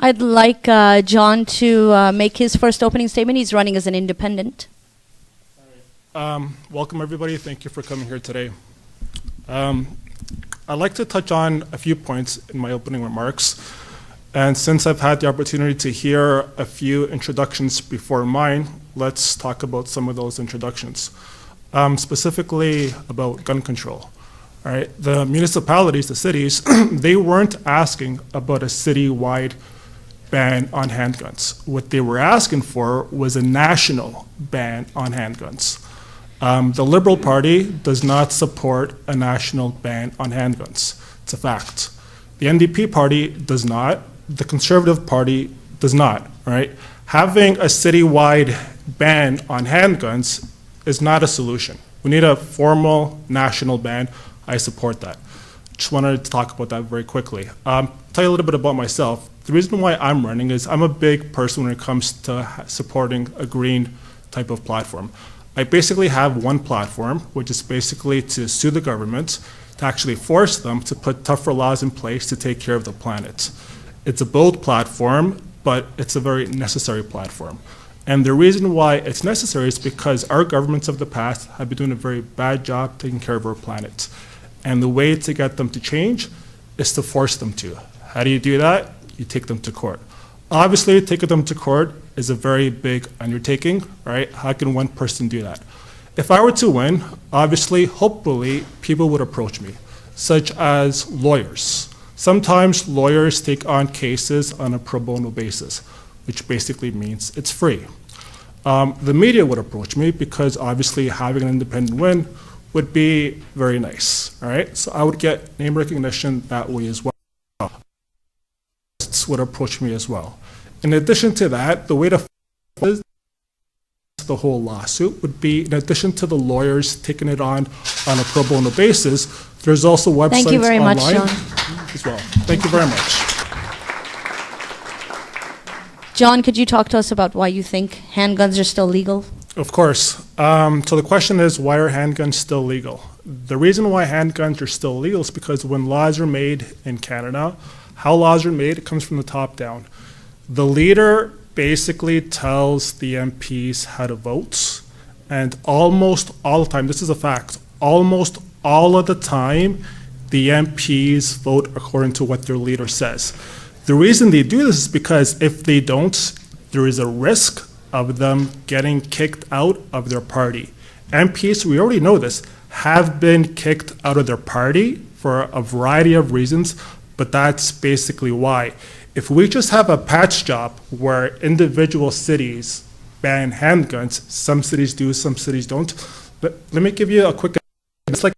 I'd like John to make his first opening statement. He's running as an independent. Welcome, everybody. Thank you for coming here today. I'd like to touch on a few points in my opening remarks. And since I've had the opportunity to hear a few introductions before mine, let's talk about some of those introductions, specifically about gun control. All right, the municipalities, the cities, they weren't asking about a citywide ban on handguns. What they were asking for was a national ban on handguns. The Liberal Party does not support a national ban on handguns. It's a fact. The NDP party does not. The Conservative Party does not, right? Having a citywide ban on handguns is not a solution. We need a formal national ban. I support that. Just wanted to talk about that very quickly. Tell you a little bit about myself. The reason why I'm running is I'm a big person when it comes to supporting a green type of platform. I basically have one platform, which is basically to sue the government, to actually force them to put tougher laws in place to take care of the planet. It's a bold platform, but it's a very necessary platform. And the reason why it's necessary is because our governments of the past have been doing a very bad job taking care of our planet. And the way to get them to change is to force them to. How do you do that? You take them to court. Obviously, taking them to court is a very big undertaking, right? How can one person do that? If I were to win, obviously, hopefully, people would approach me, such as lawyers. Sometimes lawyers take on cases on a pro bono basis, which basically means it's free. The media would approach me because obviously having an independent win would be very nice, all right? So I would get name recognition that way as well. Would approach me as well. In addition to that, the way to the whole lawsuit would be, in addition to the lawyers taking it on a pro bono basis, there's also websites Thank you very online much, John. as well. Thank you very much. John, could you talk to us about why you think handguns are still legal? Of course. So the question is, why are handguns still legal? The reason why handguns are still legal is because when laws are made in Canada, how laws are made, it comes from the top down. The leader basically tells the MPs how to vote, and almost all the time, this is a fact, almost all of the time, the MPs vote according to what their leader says. The reason they do this is because if they don't, there is a risk of them getting kicked out of their party. MPs, we already know this, have been kicked out of their party for a variety of reasons, but that's basically why. If we just have a patch job where individual cities ban handguns, some cities do, some cities don't. But let me give you a quick, it's like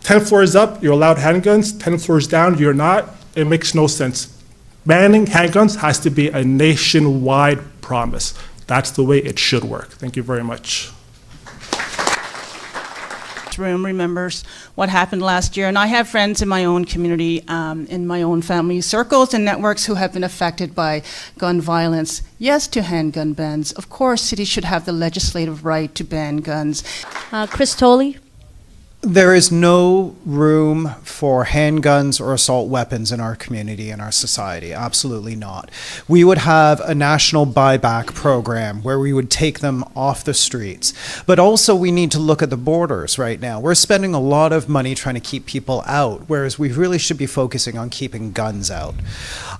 10 floors up, you're allowed handguns, 10 floors down, you're not. It makes no sense. Banning handguns has to be a nationwide promise. That's the way it should work. Thank you very much. Room remembers what happened last year, and I have friends in my own community, in my own family circles and networks who have been affected by gun violence. Yes to handgun bans. Of course, cities should have the legislative right to ban guns. Chris Tolley? There is no room for handguns or assault weapons in our community and our society. Absolutely not. We would have a national buyback program where we would take them off the streets. But also we need to look at the borders right now. We're spending a lot of money trying to keep people out, whereas we really should be focusing on keeping guns out.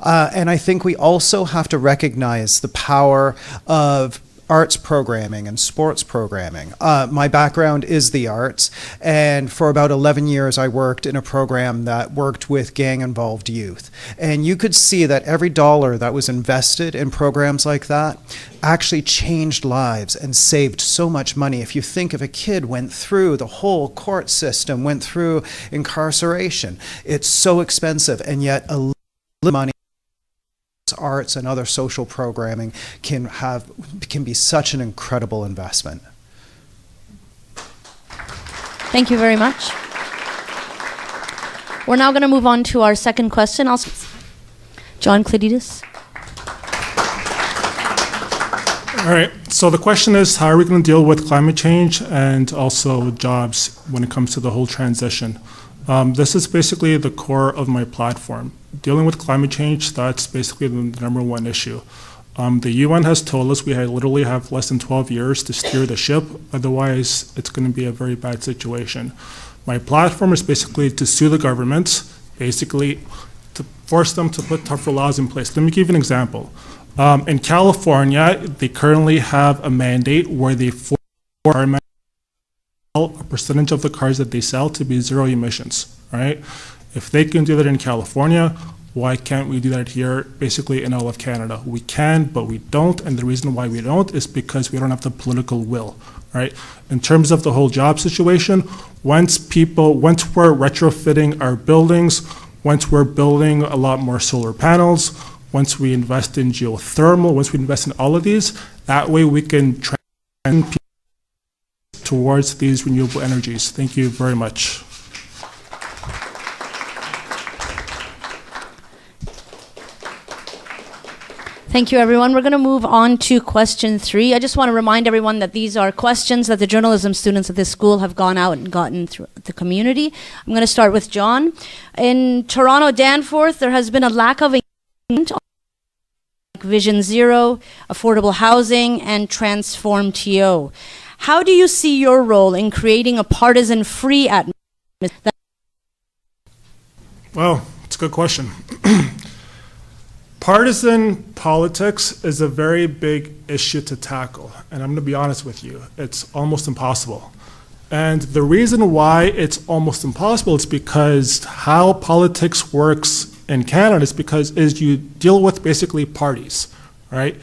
And I think we also have to recognize the power of arts programming and sports programming. My background is the arts, and for about 11 years I worked in a program that worked with gang-involved youth. And you could see that every dollar that was invested in programs like that actually changed lives and saved so much money. If you think if a kid went through the whole court system, went through incarceration, it's so expensive, and yet a little money arts and other social programming can be such an incredible investment. Thank you very much. We're now going to move on to our second question. John Kladitis. All right, so the question is, how are we going to deal with climate change and also jobs when it comes to the whole transition? This is basically the core of my platform. Dealing with climate change, that's basically the number one issue. The UN has told us we literally have less than 12 years to steer the ship, otherwise it's going to be a very bad situation. My platform is basically to sue the governments, basically to force them to put tougher laws in place. Let me give you an example. In California, they currently have a mandate where they force a percentage of the cars that they sell to be zero emissions, right? If they can do that in California, why can't we do that here, basically in all of Canada? We can, but we don't, and the reason why we don't is because we don't have the political will, right? In terms of the whole job situation, once we're retrofitting our buildings, once we're building a lot more solar panels, once we invest in geothermal, once we invest in all of these, that way we can transition people towards these renewable energies. Thank you very much. Thank you, everyone. We're going to move on to question 3. I just want to remind everyone that these are questions that the journalism students at this school have gone out and gotten through the community. I'm going to start with John. In Toronto-Danforth, there has been a lack of engagement on Vision Zero, affordable housing, and Transform TO. How do you see your role in creating a partisan-free atmosphere? Well, it's a good question. Partisan politics is a very big issue to tackle, and I'm going to be honest with you, it's almost impossible. And the reason why it's almost impossible is because how politics works in Canada is you deal with basically parties, right?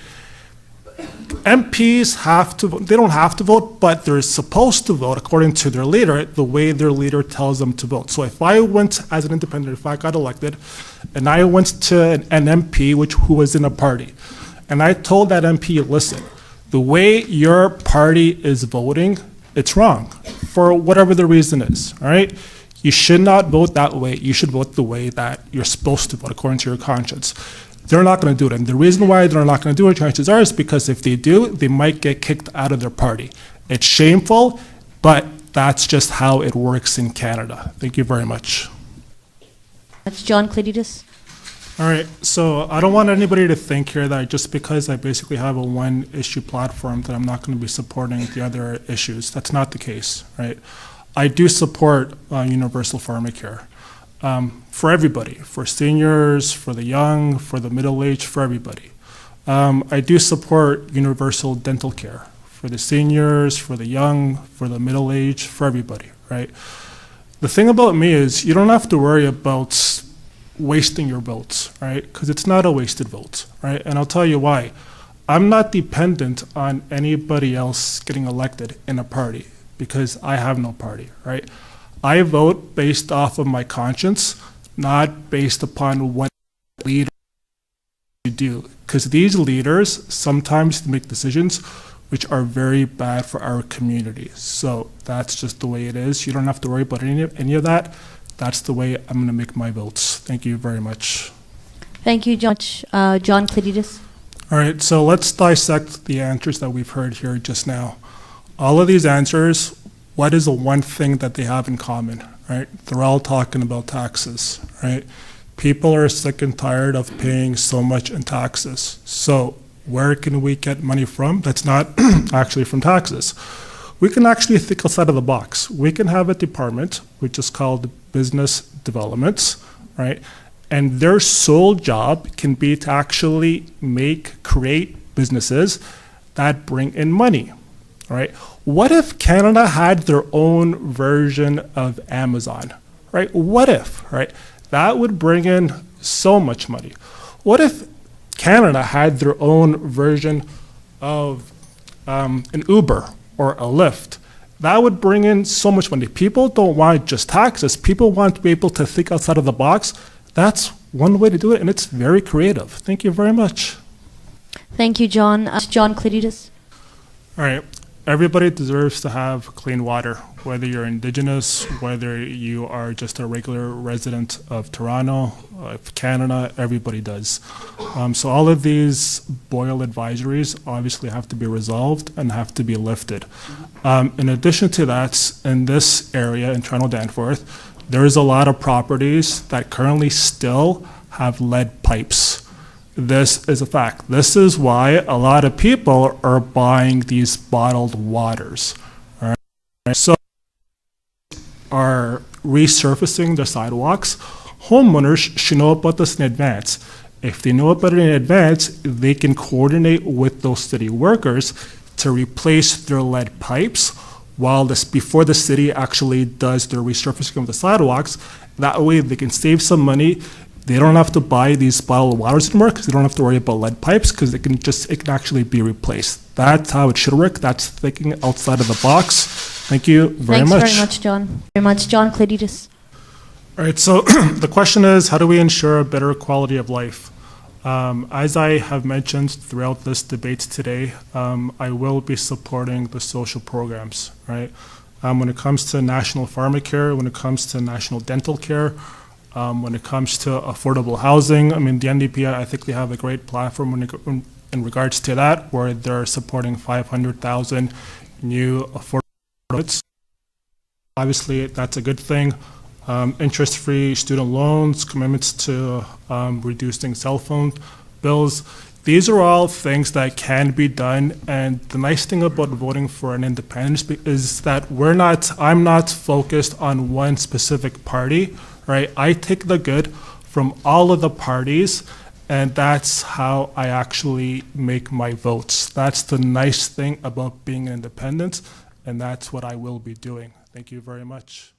MPs they don't have to vote, but they're supposed to vote according to their leader, the way their leader tells them to vote. So if I went as an independent, if I got elected, and I went to an MP who was in a party, and I told that MP, listen, the way your party is voting, it's wrong, for whatever the reason is, all right? You should not vote that way. You should vote the way that you're supposed to vote, according to your conscience. They're not going to do it. And the reason why they're not going to do it, chances are, is because if they do, they might get kicked out of their party. It's shameful, but that's just how it works in Canada. Thank you very much. That's John Kladitis. All right, so I don't want anybody to think here that just because I basically have a one-issue platform that I'm not going to be supporting the other issues. That's not the case, right? I do support universal pharmacare. For everybody, for seniors, for the young, for the middle-aged, for everybody. I do support universal dental care for the seniors, for the young, for the middle-aged, for everybody, right? The thing about me is you don't have to worry about wasting your votes, right? Because it's not a wasted vote, right? And I'll tell you why. I'm not dependent on anybody else getting elected in a party because I have no party, right? I vote based off of my conscience, not based upon what leader you do. Because these leaders sometimes make decisions which are very bad for our community. So that's just the way it is. You don't have to worry about any of that. That's the way I'm going to make my votes. Thank you very much. Thank you, John Kladitis. All right, so let's dissect the answers that we've heard here just now. All of these answers, what is the one thing that they have in common, right? They're all talking about taxes, right? People are sick and tired of paying so much in taxes. So where can we get money from that's not actually from taxes? We can actually think outside of the box. We can have a department which is called business developments, right? And their sole job can be to actually create businesses that bring in money, right? What if Canada had their own version of Amazon, right? What if, right? That would bring in so much money. What if Canada had their own version of an Uber or a Lyft? That would bring in so much money. People don't want just taxes. People want to be able to think outside of the box. That's one way to do it, and it's very creative. Thank you very much. Thank you, John. John Kladitis. All right. Everybody deserves to have clean water. whether you're Indigenous, whether you are just a regular resident of Toronto, of Canada, everybody does. So all of these Boyle advisories obviously have to be resolved and have to be lifted. In addition to that, in this area in Toronto-Danforth, there is a lot of properties that currently still have lead pipes. This is a fact. This is why a lot of people are buying these bottled waters. All right? So are resurfacing the sidewalks. Homeowners should know about this in advance. If they know about it in advance, they can coordinate with those city workers to replace their lead pipes before the city actually does their resurfacing of the sidewalks. That way they can save some money. They don't have to buy these bottled waters anymore because they don't have to worry about lead pipes because it can actually be replaced. That's how it should work. That's thinking outside of the box. Thank you very much. Thanks very much, John. Very much, John Kladitis. All right, so the question is, how do we ensure a better quality of life? As I have mentioned throughout this debate today, I will be supporting the social programs, right? When it comes to national pharmacare, when it comes to national dental care, when it comes to affordable housing, I mean, the NDP, I think they have a great platform in regards to that, where they're supporting 500,000 new affordable units. Obviously, that's a good thing. Interest-free student loans, commitments to reducing cell phone bills. These are all things that can be done, and the nice thing about voting for an independent is that I'm not focused on one specific party, right? I take the good from all of the parties, and that's how I actually make my votes. That's the nice thing about being independent, and that's what I will be doing. Thank you very much.